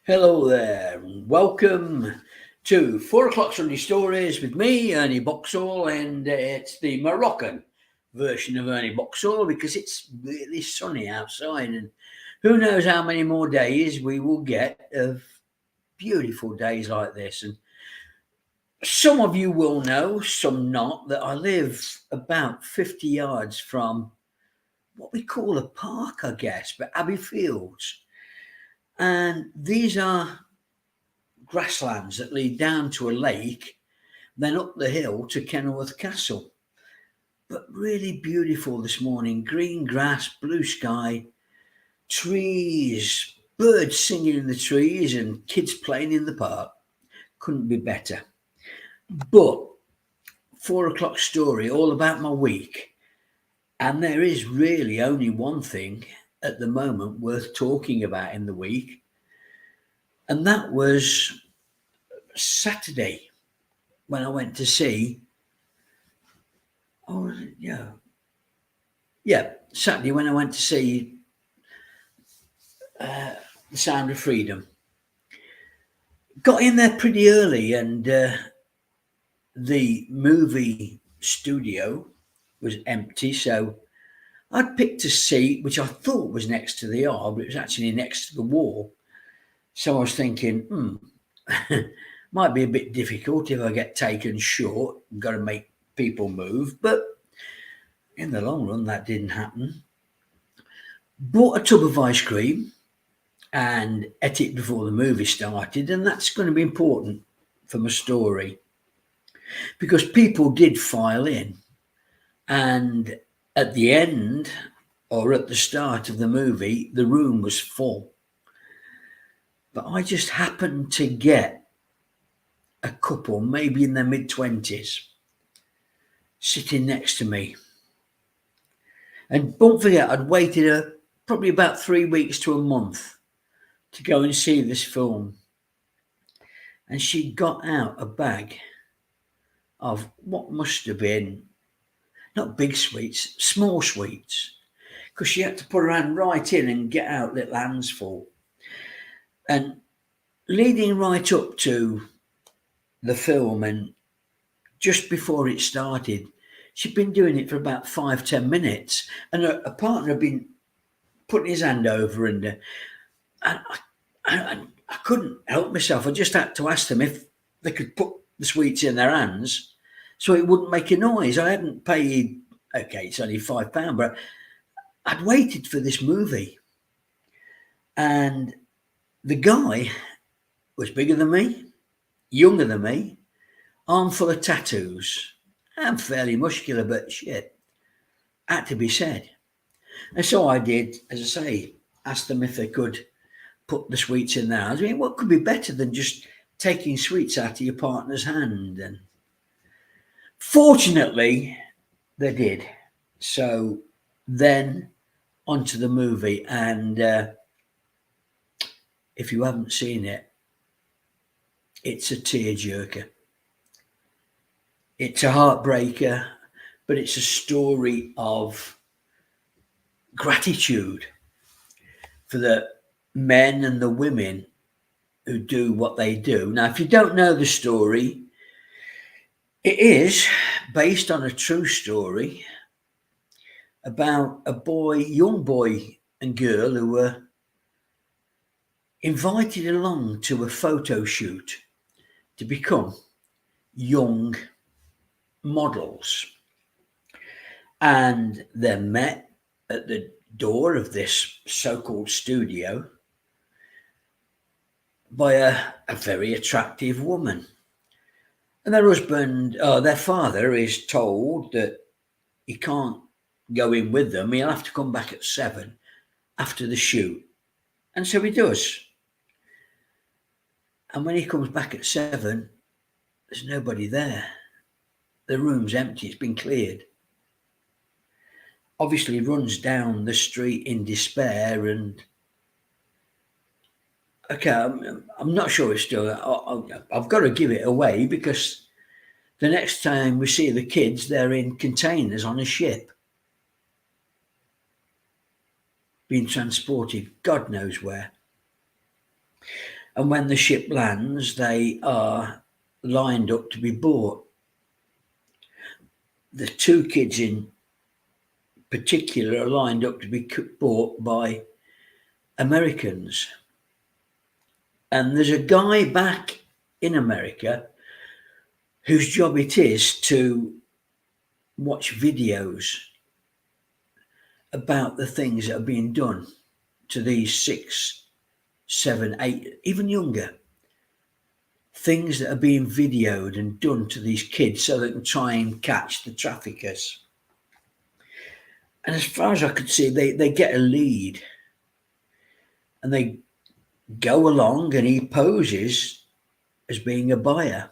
Hello there, and welcome to 4 o'clock Sunday Stories with me, Ernie Boxall, and it's the Moroccan version of Ernie Boxall because it's really sunny outside, and who knows how many more days we will get of beautiful days like this. And some of you will know, some not, that I live about 50 yards from what we call a park, I guess, but Abbey Fields. And these are grasslands that lead down to a lake, then up the hill to Kenilworth Castle. But really beautiful this morning, green grass, blue sky, trees, birds singing in the trees, and kids playing in the park. Couldn't be better. But 4 o'clock story, all about my week. And there is really only one thing at the moment worth talking about in the week, and that was Saturday when I went to see. Oh, yeah, Saturday when I went to see The Sound of Freedom. Got in there pretty early, and the movie studio was empty, so I'd picked a seat which I thought was next to the aisle, but it was actually next to the wall. So I was thinking, might be a bit difficult if I get taken short. Got to make people move, but in the long run, that didn't happen. Bought a tub of ice cream and ate it before the movie started, and that's going to be important for my story because people did file in, and at the end or at the start of the movie, the room was full. But I just happened to get a couple, maybe in their mid-20s, sitting next to me. And don't forget, I'd waited probably about 3 weeks to a month to go and see this film. And she got out a bag of what must have been not big sweets, small sweets, because she had to put her hand right in and get out little hands full. And leading right up to the film, and just before it started, she'd been doing it for about 5-10 minutes, and her partner had been putting his hand over, and I couldn't help myself. I just had to ask them if they could put the sweets in their hands so it wouldn't make a noise. I hadn't paid, okay, it's only £5, but I'd waited for this movie. And the guy was bigger than me, younger than me, arm full of tattoos. I'm fairly muscular, but shit, had to be said. And so I did, as I say, asked them if they could put the sweets in their hands. I mean, what could be better than just taking sweets out of your partner's hand? And fortunately, they did. So then onto the movie. And if you haven't seen it, it's a tearjerker. It's a heartbreaker, but it's a story of gratitude for the men and the women who do what they do. Now, if you don't know the story, it is based on a true story about a young boy and girl who were invited along to a photo shoot to become young models. And they're met at the door of this so-called studio by a very attractive woman. And their father is told that he can't go in with them. He'll have to come back at 7 after the shoot. And so he does. And when he comes back at 7, there's nobody there. The room's empty, it's been cleared. Obviously runs down the street in despair, and okay, I'm not sure it's still. I've got to give it away because the next time we see the kids, they're in containers on a ship, being transported, God knows where. And when the ship lands, they are lined up to be bought. The two kids in particular are lined up to be bought by Americans. And there's a guy back in America whose job it is to watch videos about the things that are being done to these 6, 7, 8, even younger, things that are being videoed and done to these kids so they can try and catch the traffickers. And as far as I could see, they get a lead and they go along, and he poses as being a buyer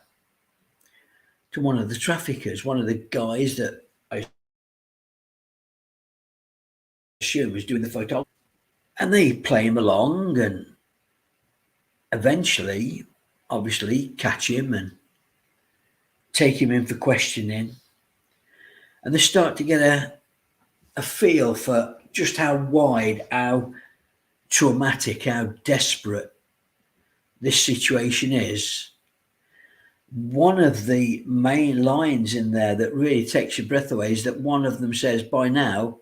to one of the traffickers, one of the guys that I assume was doing the photography. And they play him along and eventually, obviously, catch him and take him in for questioning. And they start to get a feel for just how wide, how traumatic, how desperate this situation is. One of the main lines in there that really takes your breath away is that one of them says, by now,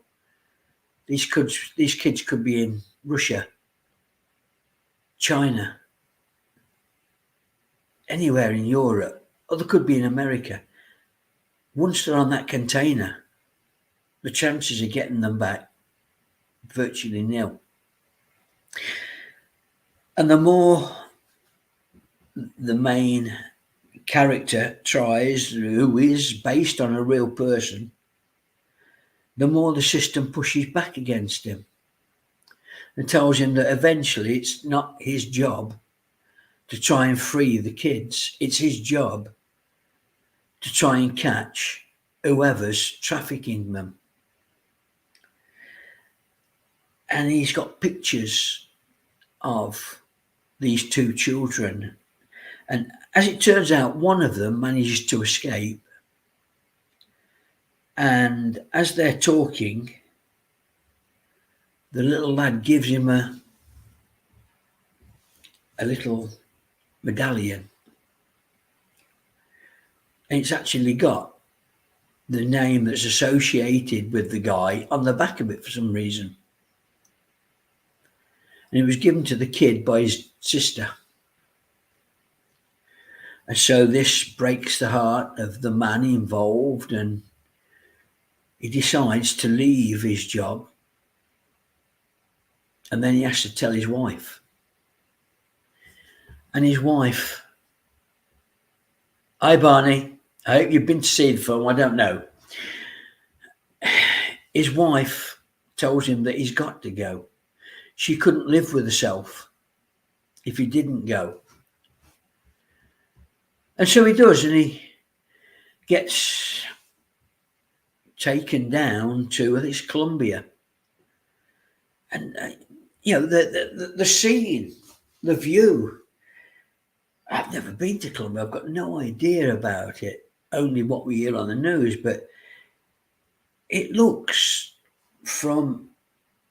these kids could be in Russia, China, anywhere in Europe, or they could be in America. Once they're on that container, the chances of getting them back virtually nil. And the more the main character tries, who is based on a real person, the more the system pushes back against him and tells him that eventually it's not his job to try and free the kids. It's his job to try and catch whoever's trafficking them. And he's got pictures of these two children. And as it turns out, one of them manages to escape. And as they're talking, the little lad gives him a little medallion. And it's actually got the name that's associated with the guy on the back of it for some reason. And it was given to the kid by his sister. And so this breaks the heart of the man involved, and he decides to leave his job. And then he has to tell his wife. And his wife, hi Barney, I hope you've been to see the film, I don't know. His wife tells him that he's got to go. She couldn't live with herself if he didn't go. And so he does, and he gets taken down to, I think it's Colombia. And, the scene, the view. I've never been to Colombia. I've got no idea about it, only what we hear on the news. But it looks, from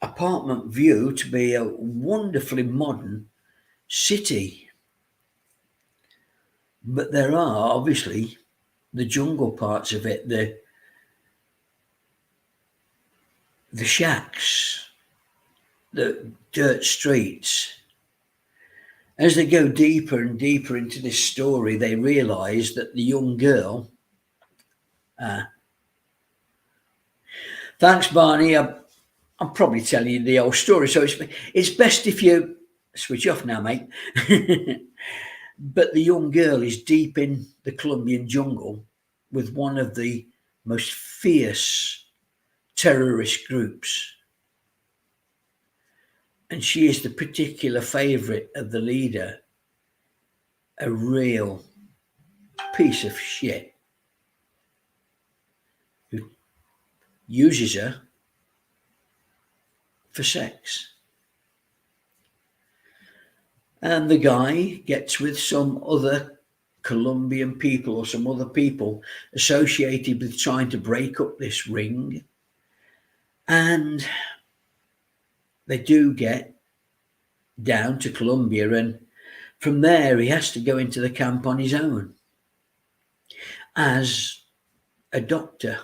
apartment view, to be a wonderfully modern city. But there are obviously the jungle parts of it, the shacks, the dirt streets. As they go deeper and deeper into this story, they realise that the young girl... thanks, Barney. I'm probably telling you the whole story, so it's best if you switch off now, mate. But the young girl is deep in the Colombian jungle with one of the most fierce terrorist groups. And she is the particular favourite of the leader, a real piece of shit who uses her for sex. And the guy gets with some other Colombian people or some other people associated with trying to break up this ring. And they do get down to Colombia, and From there, he has to go into the camp on his own as a doctor.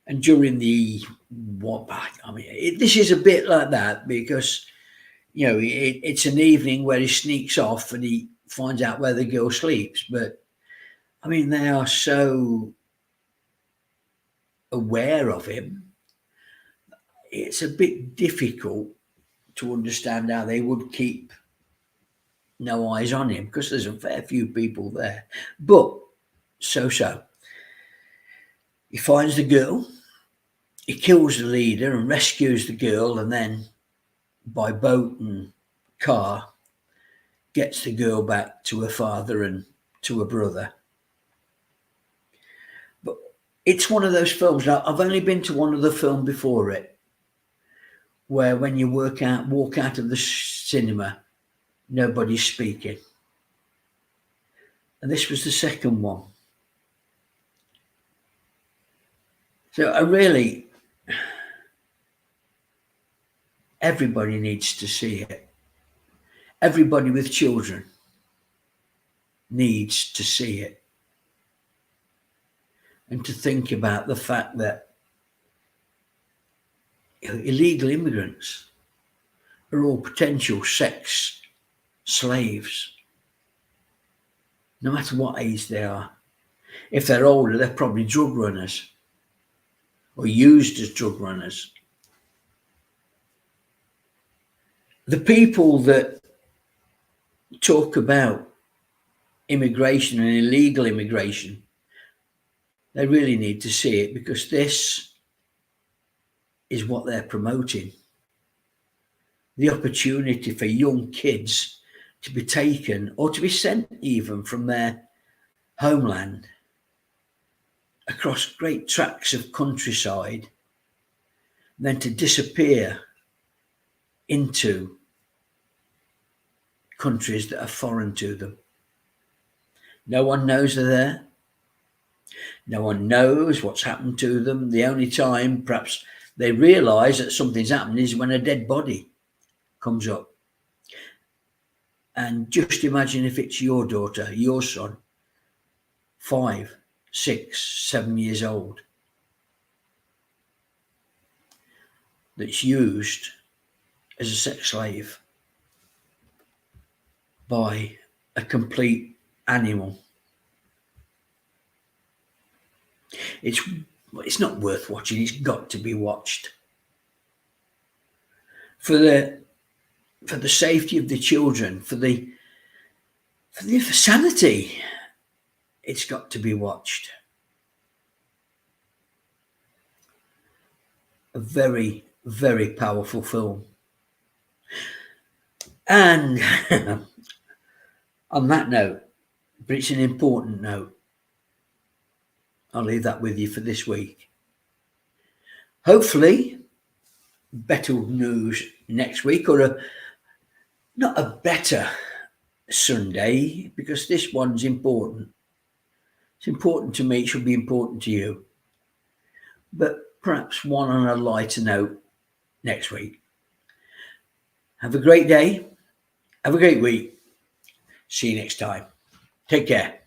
And during this is a bit like that because, it's an evening where he sneaks off and he finds out where the girl sleeps. But, they are so aware of him. It's a bit difficult to understand how they would keep no eyes on him because there's a fair few people there. But so. He finds the girl, he kills the leader and rescues the girl, and then by boat and car gets the girl back to her father and to her brother. But it's one of those films. Now, I've only been to one other film before it, where when you walk out of the cinema, nobody's speaking. And this was the second one. So everybody needs to see it. Everybody with children needs to see it. And to think about the fact that illegal immigrants are all potential sex slaves, no matter what age they are. If they're older, they're probably drug runners or used as drug runners. The people that talk about immigration and illegal immigration, they really need to see it because this is what they're promoting. The opportunity for young kids to be taken or to be sent even from their homeland across great tracts of countryside, then to disappear into countries that are foreign to them. No one knows they're there. No one knows what's happened to them. The only time perhaps they realise that something's happened is when a dead body comes up. And just imagine if it's your daughter, your son, 5, 6, 7 years old, that's used as a sex slave by a complete animal. It's not worth watching. It's got to be watched for the safety of the children, for the sanity. It's got to be watched. A very, very powerful film. And on that note, but it's an important note, I'll leave that with you for this week. Hopefully, better news next week, or not a better Sunday, because this one's important. It's important to me, it should be important to you. But perhaps one on a lighter note next week. Have a great day. Have a great week. See you next time. Take care.